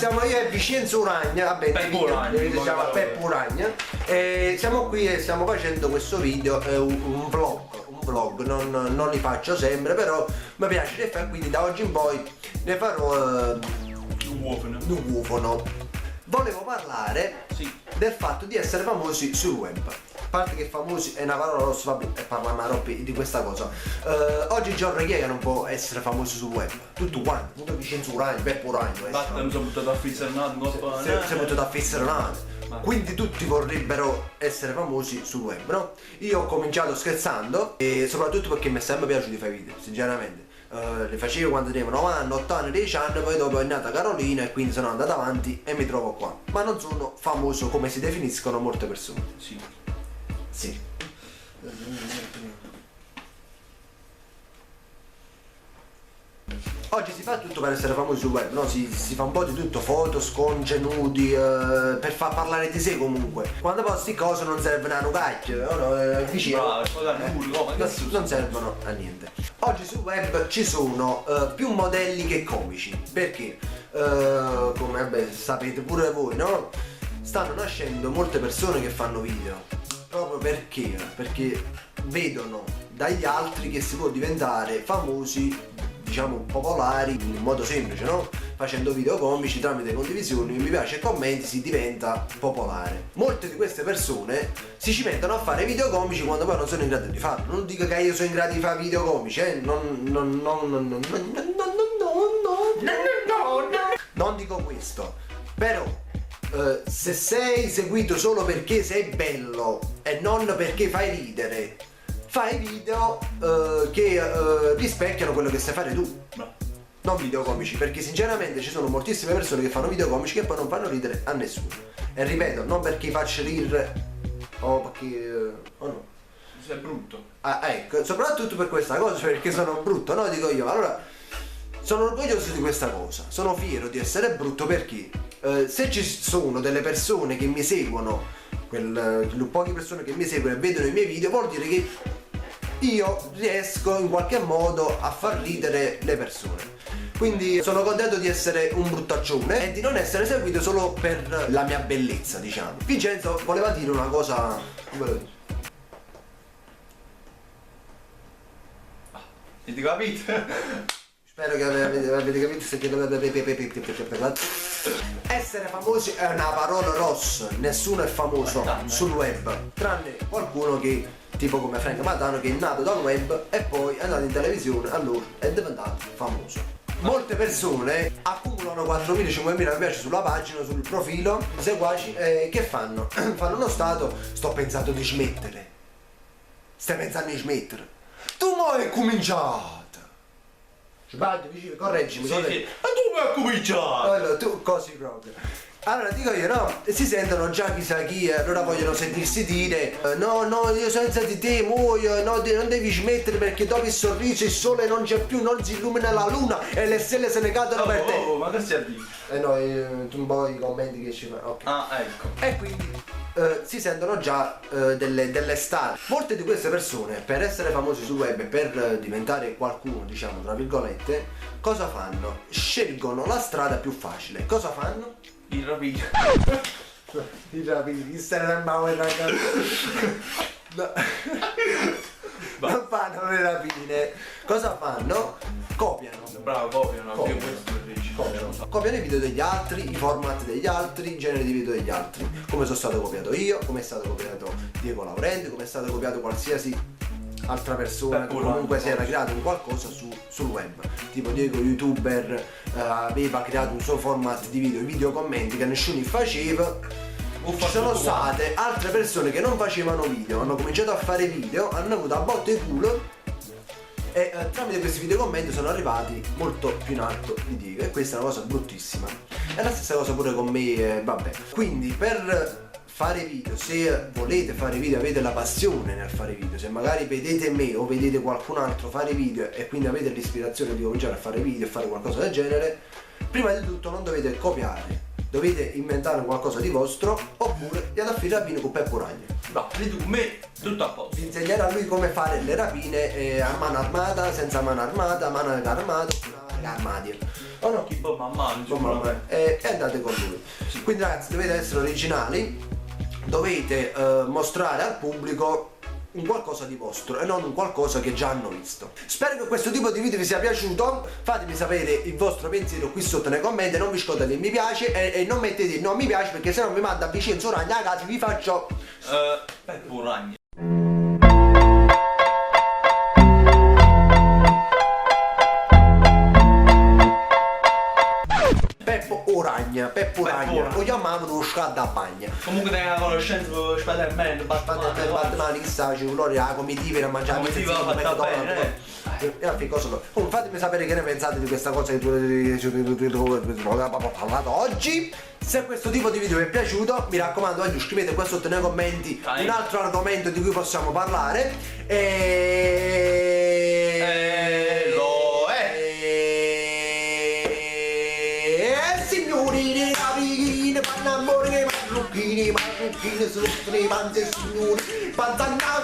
siamo io e Vincenzo Uragna, vabbè, Peppo Uragna, si chiama Peppo Uragna. E siamo qui e stiamo facendo questo video, un vlog, non li faccio sempre, però mi piace che fa, quindi da oggi in poi ne farò un uovono. Volevo parlare del fatto di essere famosi sul web. A parte che famosi è una parola rossa, vabbè, e parliamo di questa cosa. Oggigiorno chi è che non può essere famoso sul web? Tutto quanto, tutto Vincenzo Uragna, Peppo Uragna. Basta, mi sono buttato a fizzare si è buttato a fissare. Quindi tutti vorrebbero essere famosi sul web, no? Io ho cominciato scherzando e soprattutto perché mi è sempre piaciuto fare video, sinceramente. Le facevo quando tenevo 9 anni, 8 anni, 10 anni, poi dopo è nata Carolina e quindi sono andato avanti e mi trovo qua. Ma non sono famoso come si definiscono molte persone. Sì. Oggi si fa tutto per essere famosi sul web, no? Si fa un po' di tutto, foto, sconce, nudi, per far parlare di sé comunque. Quando posti cose non servono a nucacchio, no? Vicino. Non servono a niente. Oggi sul web ci sono più modelli che comici, perché come vabbè, sapete pure voi, no? Stanno nascendo molte persone che fanno video. Proprio perché vedono dagli altri che si può diventare famosi, diciamo popolari, in modo semplice, no? Facendo video comici tramite condivisioni, mi piace e commenti si diventa popolare. Molte di queste persone si cimentano a fare video comici quando poi non sono in grado di farlo. Non dico che io sono in grado di fare video comici, non dico questo. Però se sei seguito solo perché sei bello e non perché fai ridere, fai video che rispecchiano quello che sai fare tu. Non video comici, perché sinceramente ci sono moltissime persone che fanno video comici che poi non fanno ridere a nessuno. E ripeto, non perché faccio ridere o perché no. Sei brutto. Ecco, soprattutto per questa cosa, perché sono brutto, no? Dico io, allora sono orgoglioso di questa cosa, sono fiero di essere brutto perché se ci sono delle persone che mi seguono, poche persone che mi seguono e vedono i miei video, vuol dire che io riesco in qualche modo a far ridere le persone. Quindi sono contento di essere un bruttaccione e di non essere seguito solo per la mia bellezza, diciamo. Vincenzo voleva dire una cosa. Ti capite? Spero che avete capito. Essere famosi è una parola rossa, nessuno è famoso sul web, tranne qualcuno che, tipo come Frank Matano, che è nato dal web e poi è andato in televisione, allora è diventato famoso. Molte persone accumulano 4.000-5.000 mi piace sulla pagina, sul profilo, seguaci, che fanno? Fanno uno stato, sto pensando di smettere. Stai pensando di smettere? Tu mo hai cominciato! Sbaglio, dici, correggimi. Sì. Ma tu mi hai cominciato! Allora, tu così proprio. Allora dico io, no, si sentono già chissà chi, allora vogliono sentirsi dire no, io senza di te muoio, no, non devi smettere perché dopo il sorriso il sole non c'è più, non si illumina la luna e le stelle se ne cadono per te. Ma che stai a dire? No, un po' i commenti che ci fanno, ok. Ecco. E quindi si sentono già delle star. Molte di queste persone, per essere famosi sul web e per diventare qualcuno, diciamo, tra virgolette, cosa fanno? Scelgono la strada più facile. Cosa fanno? Il rapino. Chi se ne va ragazzi? No. Non fanno le rapine. Cosa fanno? Copiano. Bravo, copiano. Copiano i video degli altri, i format degli altri, i generi di video degli altri. Come sono stato copiato io, come è stato copiato Diego Laurenti, come è stato copiato qualsiasi altra persona che comunque si era creato un qualcosa sul web. Tipo Diego, youtuber, aveva creato un suo format di video commenti che nessuno faceva. Ci sono state altre persone che non facevano video, hanno cominciato a fare video, hanno avuto a botte di culo e tramite questi video commenti sono arrivati molto più in alto di Diego, e questa è una cosa bruttissima. È la stessa cosa pure con me, vabbè. Quindi per fare video, se volete fare video, avete la passione nel fare video, se magari vedete me o vedete qualcun altro fare video e quindi avete l'ispirazione di cominciare a fare video e fare qualcosa del genere, prima di tutto non dovete copiare, dovete inventare qualcosa di vostro, oppure di andare a fare rapine con Peppo Uragna. No, vedi con me tutto a posto. Vi insegnerò a lui come fare le rapine a mano armata, senza mano armata, mano armata, armadio. o no? Chi bomba a mano, Oh, mamma, e andate con lui. Quindi ragazzi dovete essere originali, dovete mostrare al pubblico un qualcosa di vostro e non un qualcosa che già hanno visto. Spero che questo tipo di video vi sia piaciuto, fatemi sapere il vostro pensiero qui sotto nei commenti, non vi scordate il mi piace e non mettete il non mi piace, perché se no vi manda a Vincenzo Ragna a casa vi faccio Peppo Ragni. Peppo Ragna, lo chiamavano lo scaldabagna. Comunque tenga conoscenza con Spider-Man, Batman, chissà, c'è gloria, la comitiva, a mangiare Comitiva fatta bene, Comunque fatemi sapere che ne pensate di questa cosa che ho parlato oggi. Se questo tipo di video vi è piaciuto, mi raccomando, oggi scrivete qua sotto nei commenti un altro argomento di cui possiamo parlare. Signori, rapine, pannamore, marrucchini, marrucchini, signori, panze, signori, panzanna,